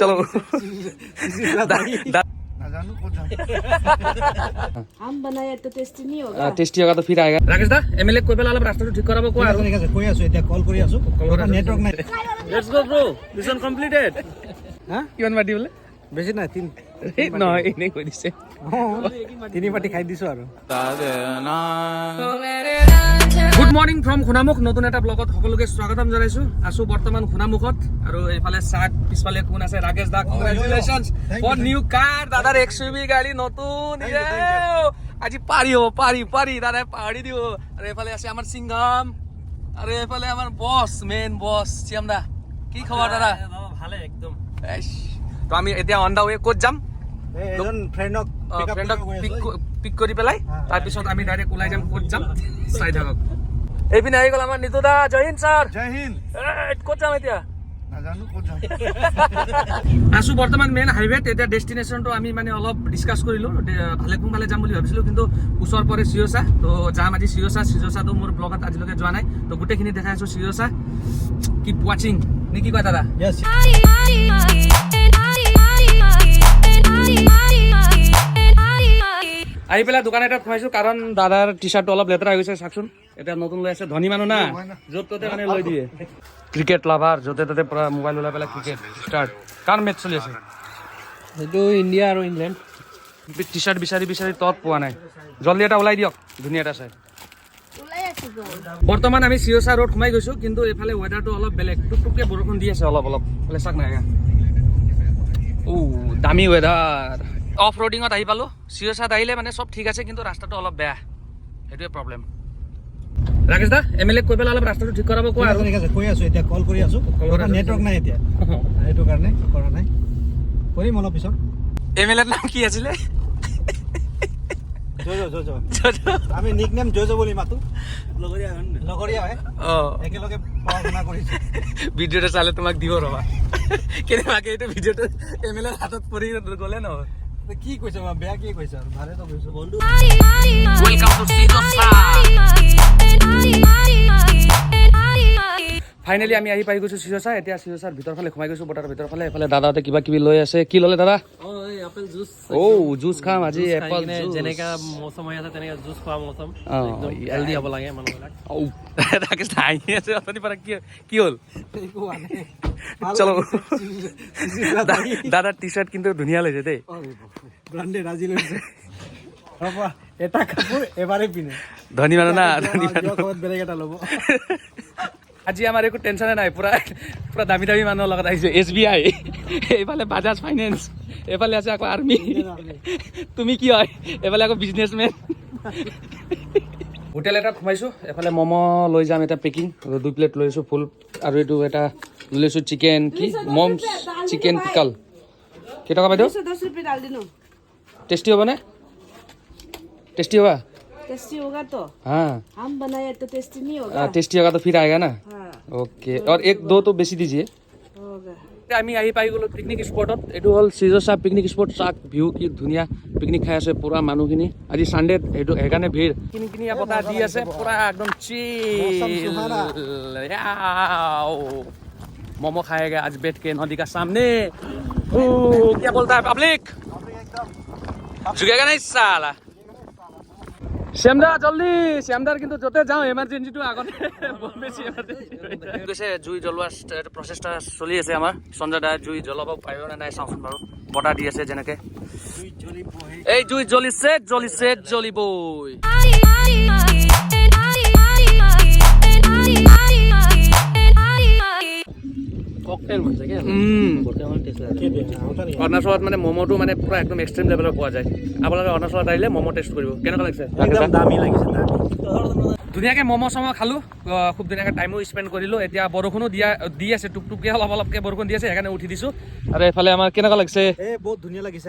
चलो हम बनाए तो टेस्टी नहीं होगा टेस्टी होगा तो फिर आएगा राकेश दा एमएलए कोई बेला अलग रास्ता ठीक कराबो कोइ ঠিক আছে কৈ আছো এতিয়া কল কৰি আছো নেটৱৰ্ক নাই let's go bro mission completed হা কিমান মাটি বলে বেছি নাই তিন নহয় এনে কৈ দিছে তিনি পাটি খাই দিছো আৰু গুড মৰ্নিং ফ্ৰম খুনামুখ নতুন এটা ব্লগত সকলোকে স্বাগতম জনাইছো আছো বৰ্তমান খুনামুখত আৰু এইফালে চাক পিছফালে কোন আছে ৰাকেশ দা কংগ্ৰেচুলেশনস ফৰ নিউ কাৰ দাদাৰ এক্সইউভি গাড়ী নতুন আজি পাৰি দাদা পাহাৰি দিব আৰু এইফালে আছে আমাৰ সিংঘাম আৰু এইফালে আমাৰ বস মেইন বস চিয়াম দা কি খবৰ দাদা ভালে একদম তো আমি এতিয়া অন দা ৱে ক'ত যাম এজন ফ্ৰেণ্ডক পিক কৰি পেলাই তাৰপিছত আমি ডাইৰেক্ট ওলাই যাম ক'ত যাম চাই থাকক এইপিনে আহি গ'ল আমাৰ নিতু দা জয় হিন্দ ছাৰ জয় হিন্দ ক'ত যাম এতিয়া নাজানো ক'ত যাম আছো বৰ্তমান মেইন হাইৱেত এতিয়া ডেষ্টিনেশ্যনটো আমি মানে অলপ ডিছকাছ কৰিলোঁ ভালেকুং ফালে যাম বুলি ভাবিছিলোঁ কিন্তু ওচৰ পৰে চিৰচা তো যাম আজি চিৰচাটো মোৰ ব্লগত আজিলৈকে যোৱা নাই তো গোটেইখিনি দেখাই আছোঁ চিৰচা কিপ ৱাচিং নে কি কয় দাদা ইয়েস আহি পেলাই দোকান এটাত সোমাইছো কাৰণ দাদাৰ টি চাৰ্টটো অলপ লেতেৰা হৈ গৈছে চাওকচোন এতিয়া নতুন লৈ আছে ধনী মানুহ না য'ত ত'তে মানে লৈ দিয়ে ক্ৰিকেট লাভাৰ য'তে ত'তে পৰা মোবাইল ওলাই পেলাই ক্ৰিকেট ষ্টাৰ্ট কাৰ মেচ চলি আছে এইটো ইণ্ডিয়া আৰু ইংলেণ্ড টি চাৰ্ট বিচাৰি তত পোৱা নাই জলদি এটা ওলাই দিয়ক ধুনীয়া এটা চাই বৰ্তমান আমি চিৰচা ৰোড সোমাই গৈছো কিন্তু এইফালে ৱেডাৰটো অলপ বেলেগ টুকটুককে বৰষুণ দি আছে অলপ ফালে চাক নাই দামী ৱেডাৰ অফ ৰোডিঙত আহি পালো চিৰচাত আহিলে মানে চব ঠিক আছে কিন্তু ৰাস্তাটো অলপ বেয়া সেইটোৱে প্ৰব্লেম ৰাকেশ দা এমএলএ কৈ পেলাই অলপ ৰাস্তাটো ঠিক কৰাব কোৱা ঠিক আছে কৈ আছো এতিয়া কল কৰি আছো নেটৱৰ্ক নাই এতিয়া সেইটো কাৰণে কৰা নাই কৰিম অলপ পিছত এমএলএৰ নাম কি আছিলে জয় আমি নিকনেম জয় বুলি মাতো লগৰীয়া হয় একেলগে পঢ়া শুনা কৰিছো ভিডিঅ'টো চালে তোমাক দিব ৰবা কেনেবাকে এইটো ভিডিঅ'টো এমএলএৰ হাতত পৰি গ'লে নহয় কি কৈছে বেয়া কি কৈছে আৰু ভালে তো কৈছো বন্ধু ওয়েলকাম টু চিৰচা ফাইনেলি আমি আহি পাই গৈছো চিৰচা এতিয়া চিৰচাৰ ভিতৰ ফালে সোমাই গৈছো বটাৰ ভিতৰ ফালে এফালে দাদাহঁতে কিবা কিবি লৈ আছে কি ল'লে দাদা এপল জুচ জুচ খাম আজি এপল যেনেকা মৌচম হৈ আছে তেনেকা জুচ খোৱা মৌচম একদম হেল্ডি হ'ব লাগে মানুহবিলাক ৰাকেশ আহি আছে অথনি পৰা কি হ'ল চলো দাদাৰ টি চাৰ্ট কিন্তু ধুনীয়া লাগিছে দেই ব্ৰাণ্ডেড আজি লৈছে ৰবা এটা কাপোৰ এবাৰে পিনে ধনী মানুহ না ধনী মানুহ বেলেগ এটা ল'ব আজি আমাৰ একো টেনশ্যনে নাই পুৰা দামী মানুহৰ লগত আহিছে SBI এইফালে বাজাজ ফাইনেন্স এইফালে আছে আকৌ আৰ্মি তুমি কি হয় এইফালে আকৌ বিজনেছমেন হোটেল এটাত সোমাইছো এফালে ম'ম' লৈ যাম এটা পেকিং 2 প্লেট লৈ আছো ফুল আৰু এইটো এটা লৈ লৈছো চিকেন কি মমছ চিকেন পিকল কেইটকা বাইদেউ 10 रुपए डाल देना टेस्टी হ'বনে टेस्टी होगा टेस्टी होगा तो हाँ हम बनाए तो टेस्टी नहीं होगा टेस्टी होगा तो फिर आएगा ना हाँ ओके और 1-2 तो बेसी दीजिए होगा আমি আহি পাই গ'লো পিকনিক স্পটত এইটো হ'ল চিৰচা পিকনিক স্পট চাক ভিউ কি ধুনীয়া পিকনিক খাই আছে পুৰা মানুহখিনি আজি চানডে এইটো সেইকাৰণে ভিৰ কিনি বতাহ দি আছে পুৰা একদম চিল मोमो खाएगा आज बैठ के नदी का सामने क्या बोलता है पब्लिक झुकेगा नहीं साला শ্যামদাৰ কিন্তু য'তে যাওঁ এমাৰ্জেঞ্চিটো আগতে বহুত বেছি এমাৰ্জেঞ্চি গৈছে জুই জ্বলোৱা প্ৰচেষ্টা চলি আছে আমাৰ সঞ্জয় দাই জুই জ্বলাব পাৰিব নে নাই চাওঁচোন বাৰু বতাহ দি আছে যেনেকে এই জুই জ্বলিবই অৰুণাচলত মানে ম'ম'টো মানে পুৰা একদম এক্সট্ৰিম লেভেলৰ পোৱা যায় আপোনালোকে অৰুণাচলত আহিলে ম'ম' টেষ্ট কৰিব কেনেকুৱা লাগিছে একদম দামী লাগিছে ধুনীয়াকৈ ম'ম' খালোঁ খুব ধুনীয়াকৈ টাইমো স্পেণ্ড কৰিলোঁ এতিয়া বৰষুণো দি আছে টুকটুককৈ অলপকৈ বৰষুণ দি আছে সেইকাৰণে উঠি দিছোঁ আৰু এইফালে আমাৰ কেনেকুৱা লাগিছে বহুত ধুনীয়া লাগিছে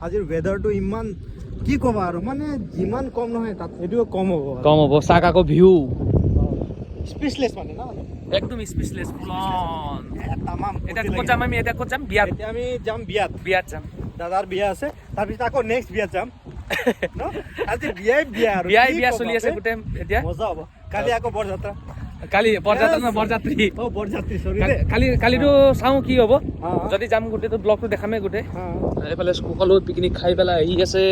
আজিৰ ৱেডাৰটো ইমান কি ক'বা আৰু মানে যিমান কম নহয় তাত এইটোও কম হ'ব চাক আকৌ ভিউ স্পেচলেছ মানে না একদম স্পেচলেছ ফুলন তামাম এতিয়া ক'ত যাম আমি এতিয়া ক'ত যাম বিয়াত এতিয়া আমি যাম বিয়াত যাম দাদাৰ বিয়া আছে তাৰপিছত আকৌ নেক্সট বিয়াত যাম আজি বিয়া আৰু বিয়া চলি আছে গোটেই এতিয়া মজা হ'ব কালি আকৌ বৰযাত্ৰা কালি বৰযাত্ৰী অ বৰযাত্ৰী সৰি কালিতো চাওঁ কি হ'ব যদি যাম গোটেইটো ব্লগটো দেখামেই গোটেই এইফালে সকলো পিকনিক খাই পেলাই আহি আছে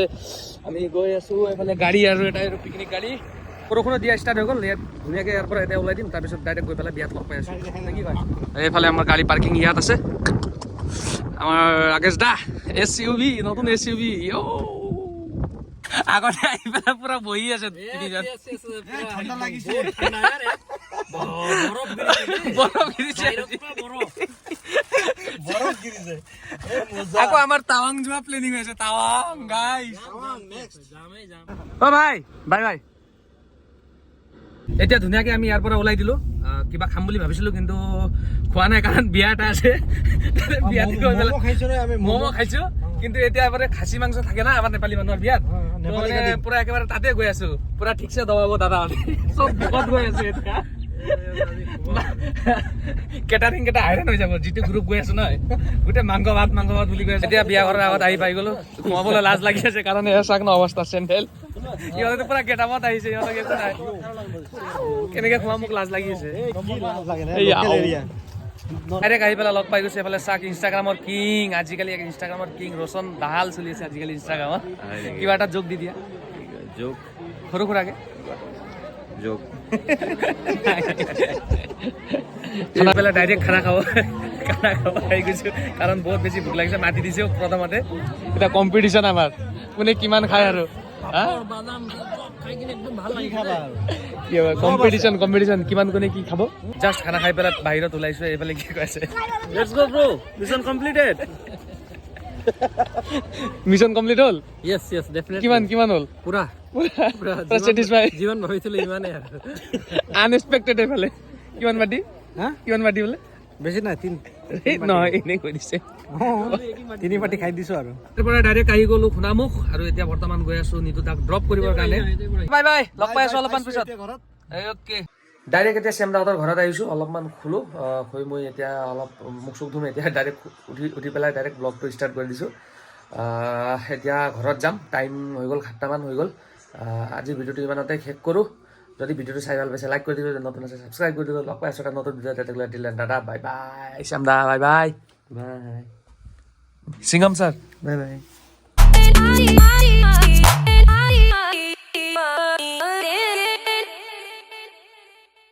আমি গৈ আছো এইফালে গাড়ী আৰু এটা পিকনিক গাড়ী বৰষুণত দিয়া ষ্টাৰ্ট হৈ গ'ল ইয়াত ধুনীয়াকৈ ইয়াৰ পৰা এতিয়া ওলাই দিম তাৰপিছত ডাইৰেক্ট গৈ পেলাই বিয়াত লগ পাই আছো কি কয় এইফালে আমাৰ গাড়ী পাৰ্কিং ইয়াত আছে আমাৰ ৰাকেশ দা SUV নতুন SUV আগতে আহি পেলাই পুৰা বহি আছে তিনিজন ঠাণ্ডা লাগিছে বৰফ গিৰিছে বৰফ গিৰিছে আকৌ আমাৰ টাৱাং যোৱা প্লেনিং হৈছে টাৱাং গাইস অ ভাই বাই বাই এতিয়া ধুনীয়াকৈ আমি ইয়াৰ পৰা ওলাই দিলো কিবা খাম বুলি ভাবিছিলো কিন্তু খোৱা নাই কাৰণ বিয়া এটা আছে বিয়াত গৈ পেলাই ম'ম' খাইছো কিন্তু এতিয়া এবাৰে খাচী মাংস থাকে না আমাৰ নেপালী মানুহৰ বিয়াত মানে পুৰা একেবাৰে তাতে গৈ আছো পুৰা ঠিকছে দবাব দাদা চব ভোকত গৈ আছো এতিয়া কেটাৰিং কেইটা হাইৰাণ হৈ যাব যিটো গ্ৰুপ গৈ আছো নহয় গোটেই মাংস ভাত বুলি গৈ আছে এতিয়া বিয়া ঘৰৰ আগত আহি পাই গলো সোমাবলৈ লাজ লাগি আছে কাৰণ এয়া চাক ন অৱস্থা চেণ্ডেল ইহঁতে পুৰা গেটামত আহিছে ইহঁতক একো নাই কেনেকে খোৱা মোক লাজ লাগি আছে ডাইৰেক্ট আহি পেলাই লগ পাই গৈছে এইফালে চাক ইনষ্টাগ্ৰামৰ কিং আজিকালি ইনষ্টাগ্ৰামৰ কিং ৰোশন দাহাল চলি আছে আজিকালি ইনষ্টাগ্ৰামত কিবা এটা যোগ দি দিয়া যোগ সৰু সুৰাকে যোগ খানা পেলাই ডাইৰেক্ট খানা খাব আহি গৈছো কাৰণ বহুত বেছি ভোক লাগিছে মাতি দিছে প্ৰথমতে এতিয়া কম্পিটিশ্যন আমাৰ কোনে কিমান খায় আৰু কম্পিটিশ্যন কিমান কোনে কি খাব জাষ্ট খানা খাই পেলাই বাহিৰত ওলাইছো এইফালে কি কৈছে Let's go, bro. Mission completed. Mission complete হ'ল Yes, definitely. কিমান হ'ল পুৰা চেটিছফাই যিমান ভাবিছিলো ইমানেই আৰু আনএক্সপেক্টেড এইফালে কিমান মাটি বোলে বেছি নাই নহয় এনেই কৈ দিছে তিনি পাটি খাই দিছো আৰু তাৰ পৰা ডাইৰেক্ট আহি গ'লো সোণামুখ আৰু এতিয়া বৰ্তমান গৈ আছো নিতু তাক ড্ৰপ কৰিবৰ কাৰণে বাই বাই লগ পাই আছো অলপমান পিছত অ'কে ডাইৰেক্ট এতিয়া চেমদাহঁতৰ ঘৰত আহিছোঁ অলপমান খোলোঁ হৈ মই এতিয়া অলপ মুখ চুখ ধুম এতিয়া ডাইৰেক্ট উঠি পেলাই ডাইৰেক্ট ব্লগটো ষ্টাৰ্ট কৰি দিছোঁ এতিয়া ঘৰত যাম টাইম হৈ গ'ল 7টামান হৈ গ'ল আজি ভিডিঅ'টো ইমানতে শেষ কৰোঁ যদি ভিডিঅ'টো চাই ভাল পাইছে লাইক কৰি দিব নতুন আছে ছাবস্ক্ৰাইব কৰি দিব লগ পাই আছোঁ এটা নতুন ভিডিঅ' তেতিয়ালৈ দিলে দাদা bye bye শ্যামদা bye bye bye Singham sir bye bye